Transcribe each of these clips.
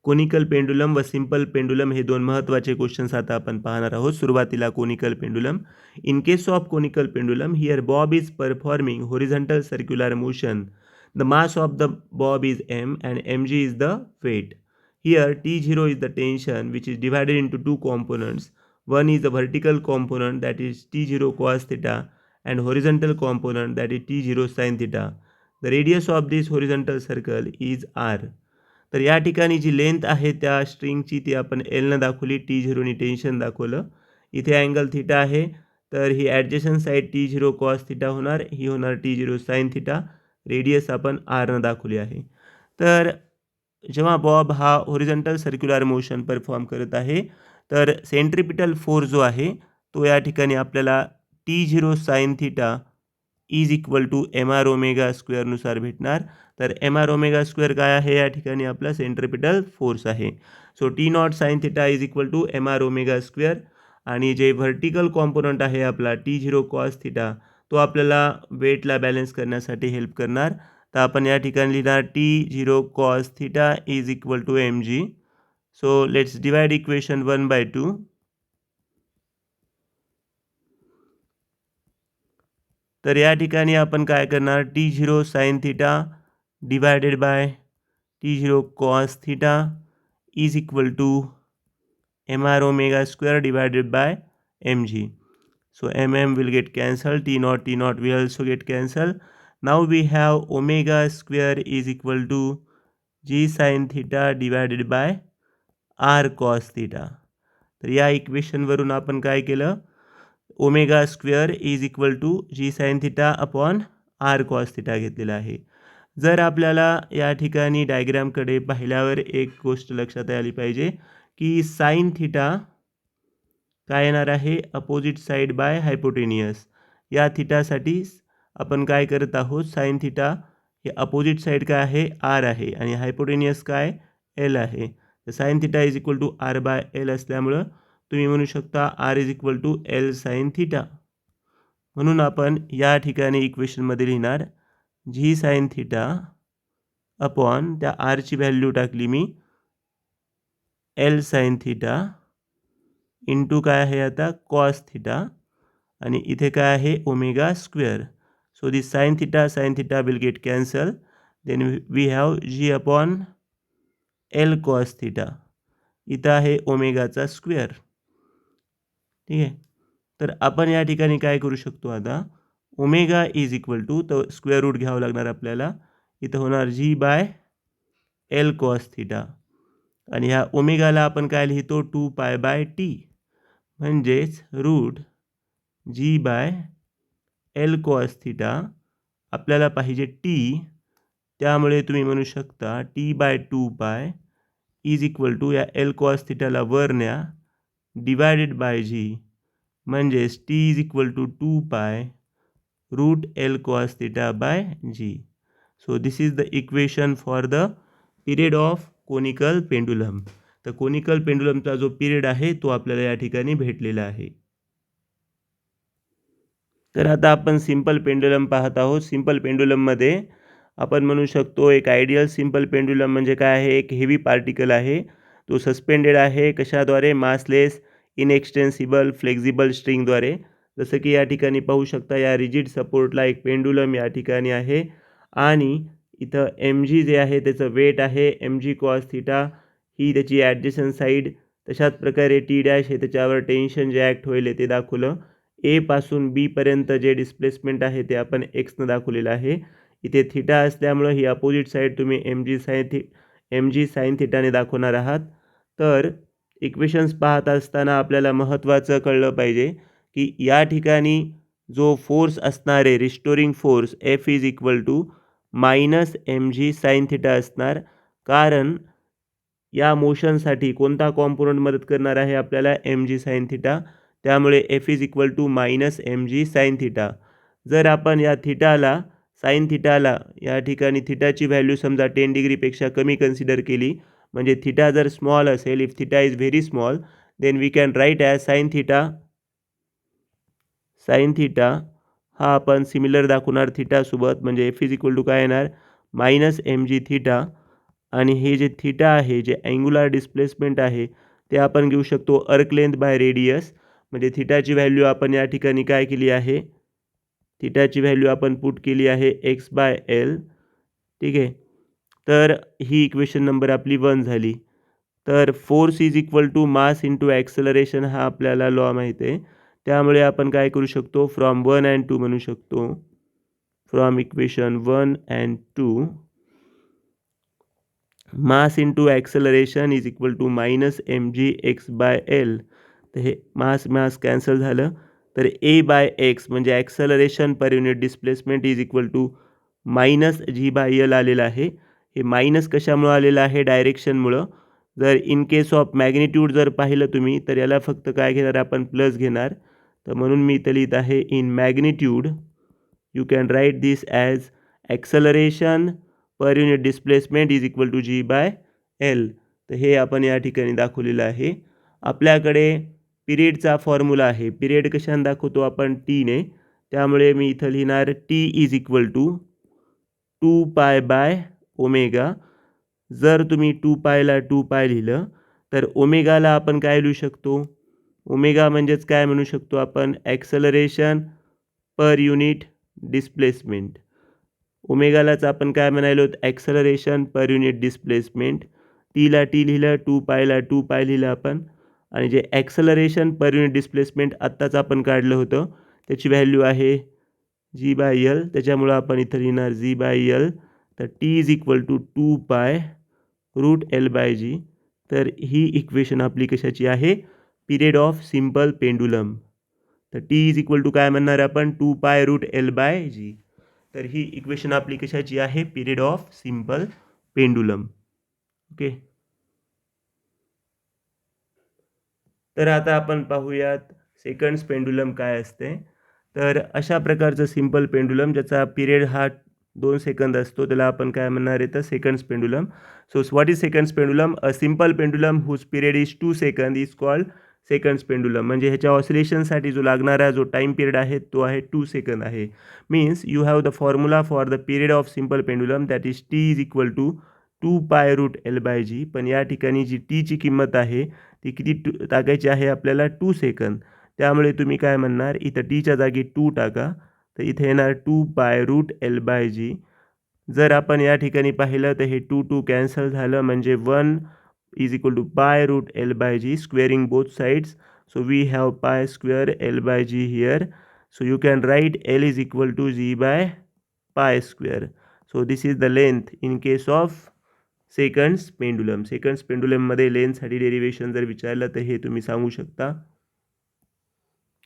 Conical pendulum व simple pendulum हे दोन महत्त्वाचे क्वेश्चन्स आता आपण पाहणार आहोत. सुरुवातीला conical pendulum. In case of conical pendulum, here Bob is performing horizontal circular motion. The mass of the bob is m and mg is the weight. Here T0 is the tension which is divided into two components. One is the vertical component that is T0 cos theta and horizontal component that is T0 sin theta. The radius of this horizontal circle is r. तर या ठिकाणी जी length आहे त्या स्ट्रिंगची ती आपण एलनं दाखवली, T0नी tension दाखवलं. इथे अँगल थीटा आहे, तर ही adjacent side T0 cos theta होणार, ही होणार T0 साइन थीटा. रेडियस आपण आरनं दाखवली आहे. तर जेव्हा बॉब हा होरिझॉन्टल सर्क्युलर मोशन परफॉर्म करत आहे, तर सेंट्रिपिटल फोर्स जो आहे तो या ठिकाणी आपल्याला T0 sine theta is equal to M R omega स्क्वेअरनुसार भेटणार. तर एम आर ओमेगा स्क्वेअर काय आहे, या ठिकाणी आपला सेंट्रिपिटल फोर्स आहे. So T naught sine theta is equal to M R omega square. आणि जे व्हर्टिकल कॉम्पोनंट आहे आपला T0 कॉस थीटा, तो आपल्याला वेटला बॅलन्स करण्यासाठी हेल्प करणार. तर आपण या ठिकाणी लिहिणार T0 cos theta is equal to m g. So let's divide equation 1/2. तर या ठिकाणी आपण काय करणार, T0 sine theta divided by T0 cos theta is equal to M R omega square divided by m g. So mm will get cancelled, T naught will also get cancelled. Now we have omega square is equal to g sin theta divided by r cos theta. तर या इक्वेशनवरून आपण काय केलं, omega square is equal to g sine theta upon r cos theta घेतलेला आहे. जर आपल्याला या ठिकाणी डायग्रामकडे पाहिल्यावर एक गोष्ट लक्षात आली पाहिजे की साइन थिटा काय येणार आहे, अपोजिट साईड बाय हायपोटेनियस. या थिटासाठी आपण काय करत आहोत, साइन थिटा हे अपोजिट साईड काय आहे, आर आहे, आणि हायपोटेनियस काय, एल आहे. तर sine theta is equal to r by l असल्यामुळं तुम्ही म्हणू शकता r is equal to l sine theta. म्हणून आपण या ठिकाणी इक्वेशनमध्ये लिहिणार जी साइन थिटा अपॉन त्या आरची व्हॅल्यू टाकली मी एल साइन थिटा इंटू काय आहे आता कॉस थिटा, आणि इथे काय आहे omega square. So this sine theta will get cancel. Then we have g upon l cos theta. इथं आहे ओमेगाचा स्क्वेअर. ठीक आहे. तर आपण या ठिकाणी काय करू शकतो, आता ओमेगा इज इक्वल टू, तर स्क्वेअर रूट घ्यावं लागणार आपल्याला. इथं होणार G by L cos theta, आणि ह्या ओमेगाला आपण काय लिहितो 2π/t, म्हणजेच root G by L cos theta. आपल्याला पाहिजे टी, त्यामुळे तुम्ही म्हणू शकता T/2π इज इक्वल टू या एल कॉस थिटाला वर न्या डिवायडेड बाय जी, म्हणजेच T is equal to 2π root L cos theta by G. So this is the equation for the period of conical pendulum. तर कोनिकल पेंडुलमचा जो period आहे तो आपल्याला या ठिकाणी भेटलेला आहे. तर आता आपण सिंपल पेंडुलम पाहत आहोत. सिंपल पेंडुलममध्ये आपण म्हणू शकतो एक आयडियल सिंपल पेंडुलम म्हणजे काय आहे, एक हेवी पार्टिकल आहे, तो सस्पेंडेड आहे कशाद्वारे, मासलेस इनएक्सटेन्सिबल फ्लेक्झिबल स्ट्रिंगद्वारे. जसं की या ठिकाणी पाहू शकता, या रिजिड सपोर्टला एक पेंडुलम या ठिकाणी आहे, आणि इथं एम जी जे आहे त्याचं वेट आहे एम जी कॉस थिटा, ही त्याची ॲडजस्टंट साईड. तशाच प्रकारे टी डॅश हे त्याच्यावर टेन्शन जे ॲक्ट होईल ते दाखवलं. ए पासून बीपर्यंत जे डिस्प्लेसमेंट आहे ते आपण एक्सनं दाखवलेलं आहे. इथे थिटा असल्यामुळं ही अपोजिट साईड तुम्ही एम जी साइन थिटाने दाखवणार आहात. तर इक्वेशन्स पाहत असताना आपल्याला महत्त्वाचं कळलं पाहिजे की या ठिकाणी जो फोर्स असणार आहे, restoring force, f is equal to minus m g sine theta असणार. कारण या मोशनसाठी कोणता कॉम्पोनंट मदत करणार आहे आपल्याला, एम जी साइन थिटा. त्यामुळे f is equal to minus m g sine theta. जर आपण या थिटाला, साइन थिटाला या ठिकाणी थिटाची व्हॅल्यू समजा 10 डिग्रीपेक्षा कमी कन्सिडर केली, म्हणजे थिटा जर स्मॉल असेल, if theta is very small, then we can write as sine theta. Sine theta हा आपण सिमिलर दाखवणार थिटासोबत, म्हणजे एफ इज इक्वल टू काय येणार, मायनस एम जी थिटा आणि हे जे थीटा आहे, जे अँग्युलर डिस्प्लेसमेंट आहे, ते आपण घेऊ शकतो अर्क लेंथ बाय रेडियस. म्हणजे थीटाची व्हॅल्यू आपण या ठिकाणी काय केली आहे, थीटाची व्हॅल्यू आपण पुट केली आहे x/l. ठीक आहे. तर ही इक्वेशन नंबर आपली 1 झाली. तर force is equal to mass into acceleration हा आपल्याला लॉ माहीत आहे. त्यामुळे आपण काय करू शकतो, फ्रॉम 1 अँड 2 म्हणू शकतो. From equation 1 and 2 mass into acceleration is equal to minus mg/x/l. तर हे मास कॅन्सल झालं. तर a/x म्हणजे acceleration per unit displacement is equal to minus g/l आलेलं आहे. हे मायनस कशामुळं आलेलं आहे, डायरेक्शनमुळं. जर इन केस ऑफ मॅग्निट्यूड जर पाहिलं तुम्ही, तर याला फक्त काय घेणार आपण, प्लस घेणार. तर म्हणून मी इथं लिहित आहे in magnitude you can write this as acceleration per unit displacement is equal to g/l. तर हे आपण या ठिकाणी दाखवलेलं आहे. आपल्याकडे पिरियडचा फॉर्म्युला आहे. पिरियड कशाने दाखवतो आपण, टीने. त्यामुळे मी इथं लिहिणार टी इज इक्वल टू 2π/ओमेगा. जर तुम्ही 2π ला 2π लिहिलं तर ओमेगाला आपण काय लिहू शकतो, ओमेगा म्हणजेच काय म्हणू शकतो आपण, ॲक्सेलरेशन पर युनिट डिस्प्लेसमेंट. ओमेगालाच आपण काय म्हणालो, ॲक्सेलरेशन पर युनिट डिस्प्लेसमेंट. टीला टी लिहिलं, 2π ला 2π लिहिलं आपण. आणि जे ॲक्सेलरेशन पर युनिट डिस्प्लेसमेंट आत्ताच आपण काढलं होतं, त्याची व्हॅल्यू आहे g/l. त्याच्यामुळं आपण इथं लिहिणार g/l. तर T is equal to 2π√l/g. तर ही इक्वेशन आपली कशाची आहे, पिरियड ऑफ सिम्पल पेंडुलम. तर टी इज इक्वल टू काय म्हणणार आपण, 2π√l/g. तर ही इक्वेशन आपली कशाची आहे, period of simple pendulum. Okay. तर आता आपण पाहूयात सेकंड्स पेंडुलम काय असते. तर अशा प्रकारचं सिम्पल पेंडुलम ज्याचा पिरियड हा 2 सेकंद असतो, त्याला आपण काय म्हणणार आहे, तर seconds pendulum. So what is seconds pendulum, a simple pendulum whose period is 2 second is called seconds pendulum. म्हणजे ह्याच्या ऑसिलेशनसाठी जो लागणारा जो टाईम पिरियड आहे तो आहे 2 सेकंद आहे. Means you have the formula for the period of simple pendulum that is T is equal to 2π√l/g. पण या ठिकाणी जी टीची किंमत आहे ती किती टाकायची आहे आपल्याला, 2 सेकंद. त्यामुळे तुम्ही काय म्हणणार, इथं टीच्या जागी 2 टाका. तर इथे येणार 2π√l/g. जर आपण या ठिकाणी पाहिलं तर हे 2 कॅन्सल झालं, म्हणजे 1 is equal to π√l/g squaring both sides. So we have π²l/g here. So you can write l is equal to g/π². So this is the length in case of seconds pendulum. Seconds पेंडुलममध्ये लेंथसाठी derivation जर विचारलं तर हे तुम्ही सांगू शकता.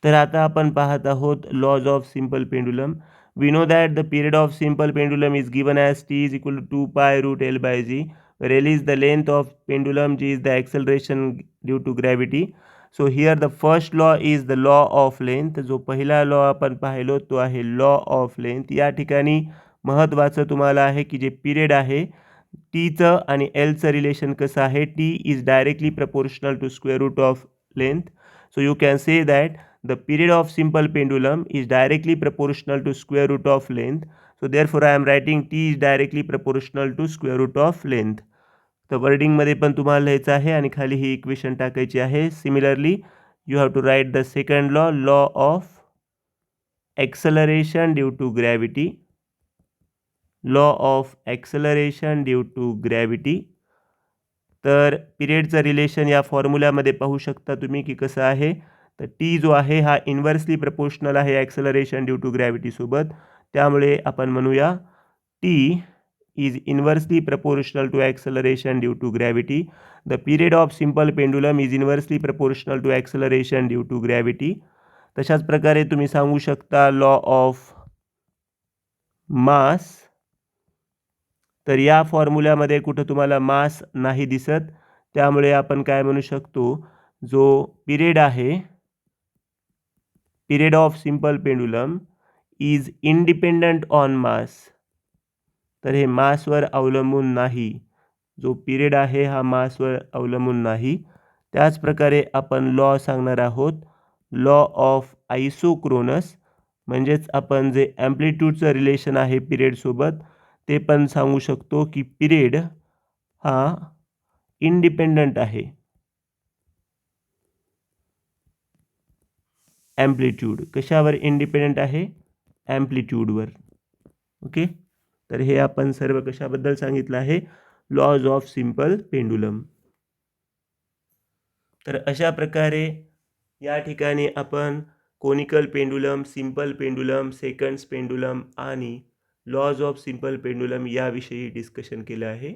तर आता आपण पाहत आहोत laws of simple pendulum. We know that the period of simple pendulum is given as T is equal to 2π√l/g, where l is the length of pendulum, g is the acceleration due to gravity. So here the first law is the law of length. जो पहिला law आपण पाहिलो तो आहे law of length. या ठिकाणी महत्त्वाचं तुम्हाला आहे की जे पिरियड आहे टीचं आणि एलचं रिलेशन कसं आहे, T is directly proportional to square root of length. So you can say that the period of simple pendulum is directly proportional to square root of length. So therefore I am writing t is directly proportional to square root of length. तर वर्डिंगमध्ये पण तुम्हाला लिहायचं आहे आणि खाली ही equation टाकायची आहे. Similarly you have to write the second law, law of acceleration due to gravity. Law of acceleration due to gravity. तर पिरियडचं रिलेशन या फॉर्म्युल्यामध्ये पाहू शकता तुम्ही की कसं आहे. तर टी जो आहे हा इन्व्हर्सली प्रपोर्शनल आहे ॲक्सेलरेशन ड्यू टू ग्रॅव्हिटीसोबत. त्यामुळे आपण म्हणूया T is inversely proportional to acceleration due to gravity. The period of simple pendulum is inversely proportional to acceleration due to gravity. तशाच प्रकारे तुम्ही सांगू शकता लॉ ऑफ मास. तर या फॉर्म्युल्यामध्ये कुठं तुम्हाला मास नाही दिसत, त्यामुळे आपण काय म्हणू शकतो, जो पिरियड आहे, period of simple pendulum is independent on मास. तर हे मासवर अवलंबून नाही. जो पिरियड आहे हा मासवर अवलंबून नाही. त्याचप्रकारे आपण लॉ सांगणार आहोत, लॉ ऑफ आयसोक्रोनस. म्हणजेच आपण जे ॲम्प्लिट्यूडचं रिलेशन आहे पिरियडसोबत ते पण सांगू शकतो की पिरियड हा इंडिपेंडंट आहे ॲम्प्लिट्यूड. कशावर इंडिपेंडंट आहे? ॲम्प्लिट्यूडवर. ओके. तर हे आपण सर्व कशाबद्दल सांगितलं आहे? Laws of simple pendulum. तर अशा प्रकारे या ठिकाणी आपण conical pendulum, simple pendulum, seconds pendulum आणि लॉज ऑफ सिंपल पेंडुलम याविषयी डिस्कशन केलं आहे.